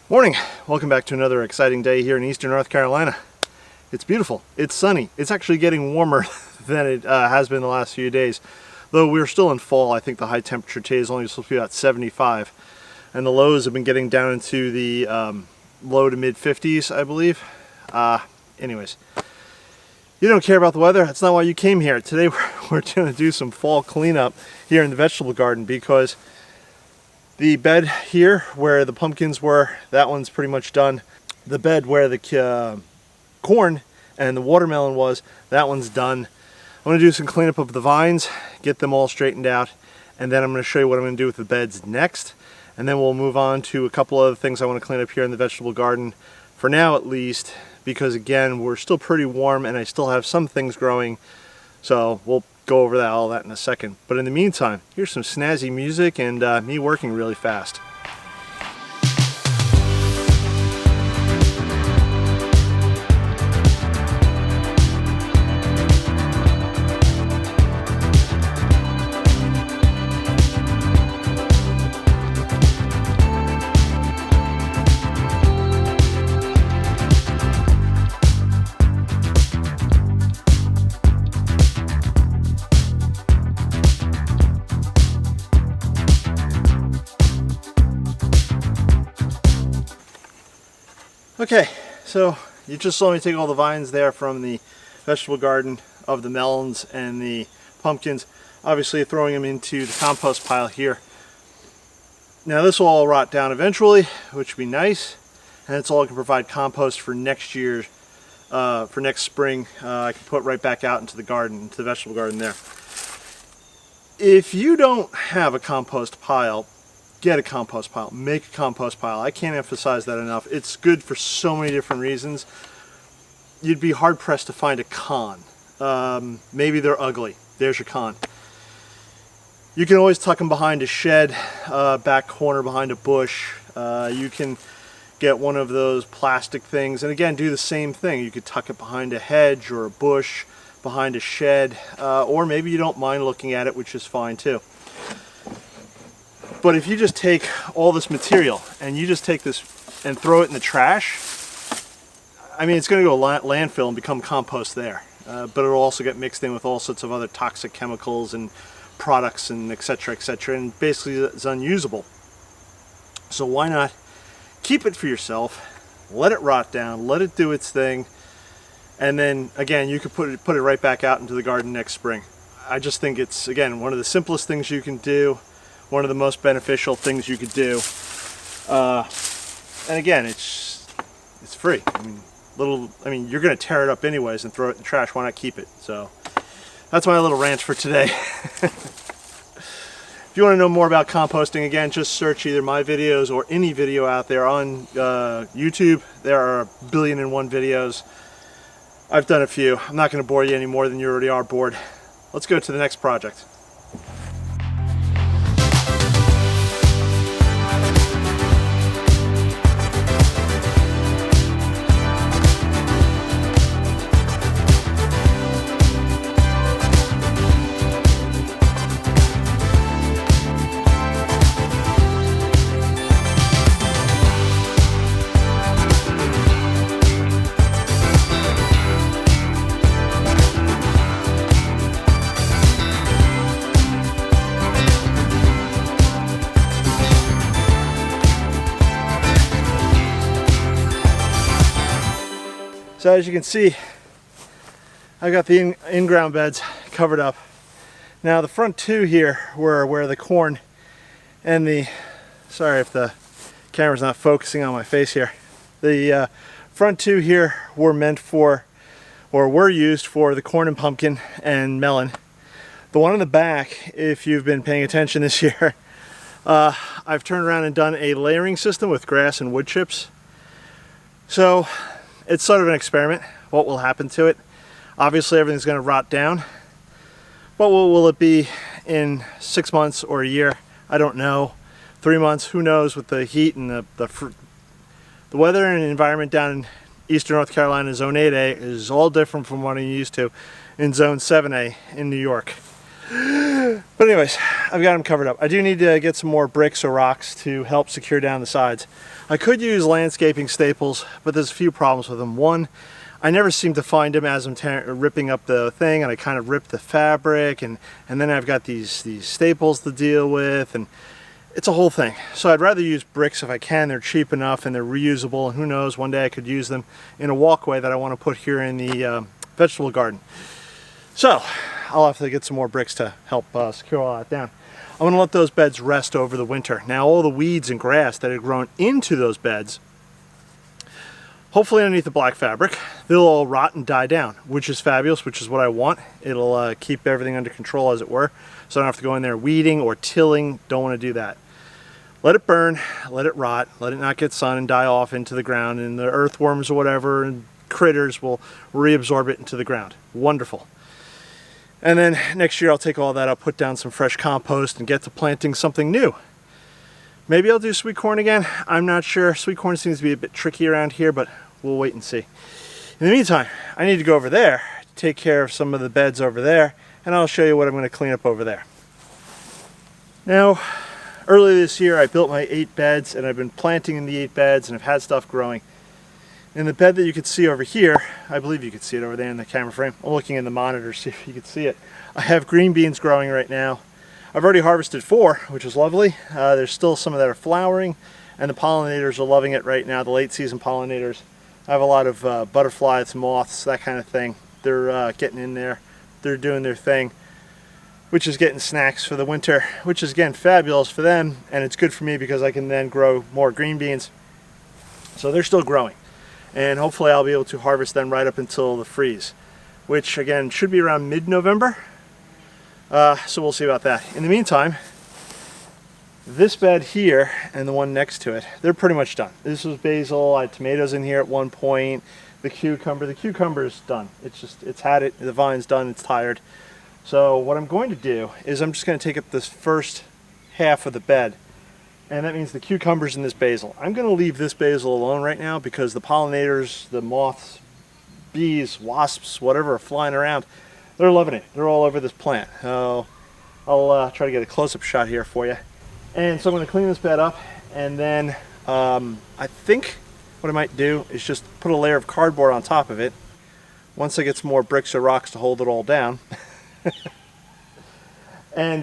Morning! Welcome back to another exciting day here in eastern North Carolina. It's beautiful. It's sunny. It's actually getting warmer than it has been the last few days. Though we're still in fall, I think the high temperature today is only supposed to be about 75. And the lows have been getting down into the low to mid 50s, I believe. Anyways, you don't care about the weather. That's not why you came here. Today we're going to do some fall cleanup here in the vegetable garden because the bed here where the pumpkins were, that one's pretty much done. The bed where the corn and the watermelon was, that one's done. I'm going to do some cleanup of the vines, get them all straightened out, and then I'm going to show you what I'm going to do with the beds next. And then we'll move on to a couple other things I want to clean up here in the vegetable garden, for now at least, because again, we're still pretty warm and I still have some things growing. So we'll go over all that in a second. But in the meantime, here's some snazzy music and me working really fast. Okay, so you just saw me take all the vines there from the vegetable garden of the melons and the pumpkins, obviously throwing them into the compost pile here. Now this will all rot down eventually, which would be nice, and it's all going to provide compost for next year, for next spring. I can put right back out into the garden, into the vegetable garden there. If you don't have a compost pile, get a compost pile. Make a compost pile. I can't emphasize that enough. It's good for so many different reasons. You'd be hard pressed to find a con. Maybe they're ugly. There's your con. You can always tuck them behind a shed, back corner behind a bush. You can get one of those plastic things and again do the same thing. You could tuck it behind a hedge or a bush, behind a shed, or maybe you don't mind looking at it, which is fine too. But if you just take all this material and you just take this and throw it in the trash, I mean, it's going to go landfill and become compost there. But it'll also get mixed in with all sorts of other toxic chemicals and products and etc., and basically it's unusable. So why not keep it for yourself, let it rot down, let it do its thing, and then again you could put it right back out into the garden next spring. I just think it's, again, one of the simplest things you can do. One of the most beneficial things you could do, and again, it's free. I mean, you're going to tear it up anyways and throw it in the trash. Why not keep it? So that's my little rant for today. If you want to know more about composting, again, just search either my videos or any video out there on YouTube. There are 1,000,000,001 videos. I've done a few. I'm not going to bore you any more than you already are bored. Let's go to the next project. So as you can see, I got the in-ground beds covered up. Now the front two here were where the corn and the, sorry if the camera's not focusing on my face here. The front two here were meant for, or were used for, the corn and pumpkin and melon. The one in the back, if you've been paying attention this year, I've turned around and done a layering system with grass and wood chips. So it's sort of an experiment, what will happen to it. Obviously everything's going to rot down, but what will it be in 6 months or a year? I don't know. 3 months, who knows, with the heat and the weather and environment down in eastern North Carolina. Zone 8A is all different from what I'm used to in Zone 7A in New York. But anyways, I've got them covered up. I do need to get some more bricks or rocks to help secure down the sides. I could use landscaping staples, but there's a few problems with them. One, I never seem to find them as I'm ripping up the thing, and I kind of rip the fabric, and then I've got these staples to deal with, and it's a whole thing. So I'd rather use bricks if I can. They're cheap enough and they're reusable, and who knows, one day I could use them in a walkway that I want to put here in the vegetable garden. So I'll have to get some more bricks to help secure all that down. I'm going to let those beds rest over the winter. Now all the weeds and grass that have grown into those beds, hopefully underneath the black fabric, they'll all rot and die down, which is fabulous, which is what I want. It'll keep everything under control, as it were, so I don't have to go in there weeding or tilling. Don't want to do that. Let it burn, let it rot, let it not get sun and die off into the ground, and the earthworms or whatever and critters will reabsorb it into the ground. Wonderful. And then next year I'll take all that, I'll put down some fresh compost and get to planting something new. Maybe I'll do sweet corn again. I'm not sure. Sweet corn seems to be a bit tricky around here, but we'll wait and see. In the meantime, I need to go over there to take care of some of the beds over there, and I'll show you what I'm going to clean up over there. Now, earlier this year I built my 8 beds, and I've been planting in the 8 beds, and I've had stuff growing. In the bed that you can see over here, I believe you can see it over there in the camera frame. I'm looking in the monitor to see if you can see it. I have green beans growing right now. I've already harvested 4, which is lovely. There's still some that are flowering, and the pollinators are loving it right now, the late season pollinators. I have a lot of butterflies, moths, that kind of thing. They're getting in there. They're doing their thing, which is getting snacks for the winter, which is, again, fabulous for them, and it's good for me because I can then grow more green beans. So they're still growing, and hopefully I'll be able to harvest them right up until the freeze, which, again, should be around mid-November. So we'll see about that. In the meantime, this bed here and the one next to it, they're pretty much done. This was basil. I had tomatoes in here at one point. The cucumber is done. It's had it. The vine's done. It's tired. So what I'm going to do is I'm just going to take up this first half of the bed, and that means the cucumbers and this basil. I'm going to leave this basil alone right now because the pollinators, the moths, bees, wasps, whatever are flying around, they're loving it. They're all over this plant. So I'll try to get a close-up shot here for you. And so I'm going to clean this bed up, and then I think what I might do is just put a layer of cardboard on top of it once I get some more bricks or rocks to hold it all down. And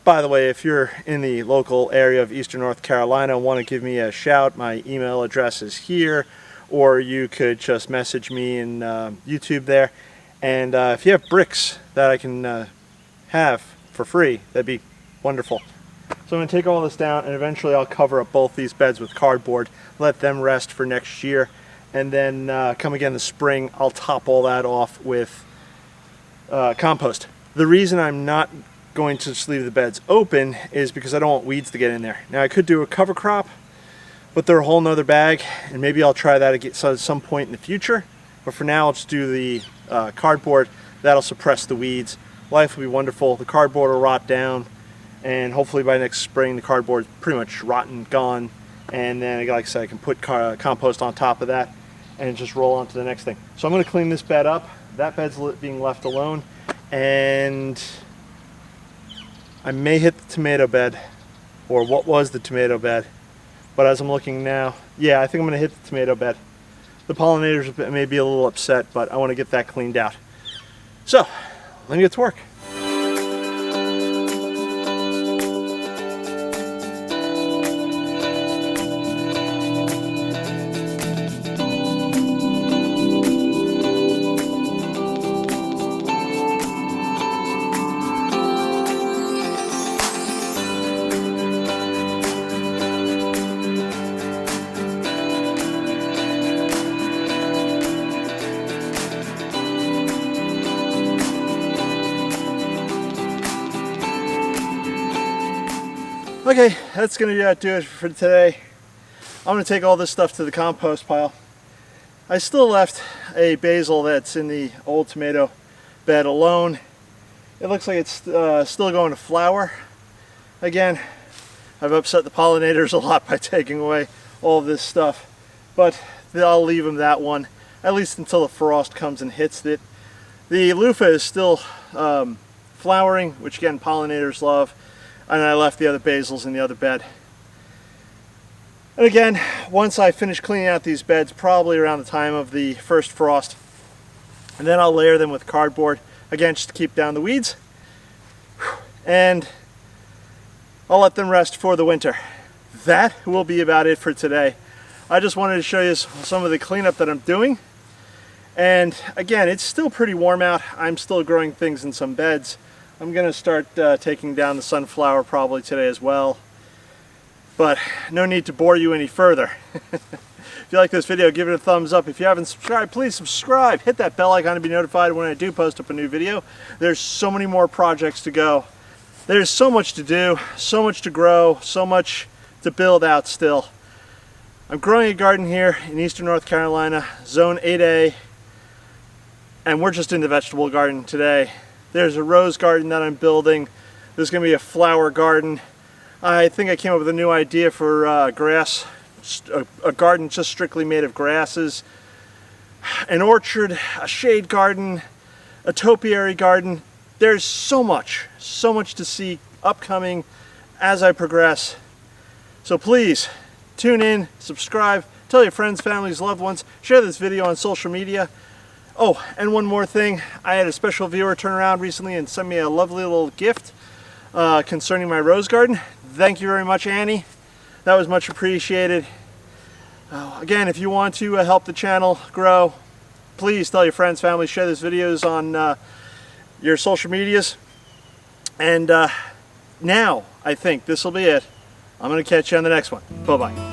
by the way, if you're in the local area of Eastern North Carolina and want to give me a shout, my email address is here, or you could just message me in YouTube there. And if you have bricks that I can have for free, that'd be wonderful. So I'm going to take all this down, and eventually I'll cover up both these beds with cardboard, let them rest for next year, and then come again this spring, I'll top all that off with compost. The reason I'm not going to just leave the beds open is because I don't want weeds to get in there. Now I could do a cover crop, but they're a whole nother bag, and maybe I'll try that again at some point in the future. But for now, I'll just do the cardboard. That'll suppress the weeds. Life will be wonderful. The cardboard will rot down, and hopefully by next spring the cardboard's pretty much rotten, gone, and then, like I said, I can put compost on top of that and just roll on to the next thing. So I'm going to clean this bed up. That bed's being left alone, and I may hit the tomato bed, or what was the tomato bed, but as I'm looking now, yeah, I think I'm going to hit the tomato bed. The pollinators may be a little upset, but I want to get that cleaned out. So, let me get to work. Okay, that's going to do it for today. I'm going to take all this stuff to the compost pile. I still left a basil that's in the old tomato bed alone. It looks like it's still going to flower. Again, I've upset the pollinators a lot by taking away all of this stuff, but I'll leave them that one, at least until the frost comes and hits it. The loofah is still flowering, which again pollinators love, and I left the other basils in the other bed. And again, once I finish cleaning out these beds, probably around the time of the first frost, and then I'll layer them with cardboard, again just to keep down the weeds, and I'll let them rest for the winter. That will be about it for today. I just wanted to show you some of the cleanup that I'm doing. And again, it's still pretty warm out. I'm still growing things in some beds. I'm going to start taking down the sunflower probably today as well. But no need to bore you any further. If you like this video, give it a thumbs up. If you haven't subscribed, please subscribe. Hit that bell icon to be notified when I do post up a new video. There's so many more projects to go. There's so much to do, so much to grow, so much to build out still. I'm growing a garden here in eastern North Carolina, zone 8A, and we're just in the vegetable garden today. There's a rose garden that I'm building. There's going to be a flower garden. I think I came up with a new idea for grass, a garden just strictly made of grasses, an orchard, a shade garden, a topiary garden. There's so much to see upcoming as I progress. So please, tune in, subscribe, tell your friends, families, loved ones, share this video on social media. Oh, and one more thing, I had a special viewer turn around recently and send me a lovely little gift concerning my rose garden. Thank you very much, Annie. That was much appreciated. Again, if you want to help the channel grow, please tell your friends, family, share these videos on your social medias. And now, I think this will be it. I'm going to catch you on the next one. Bye-bye.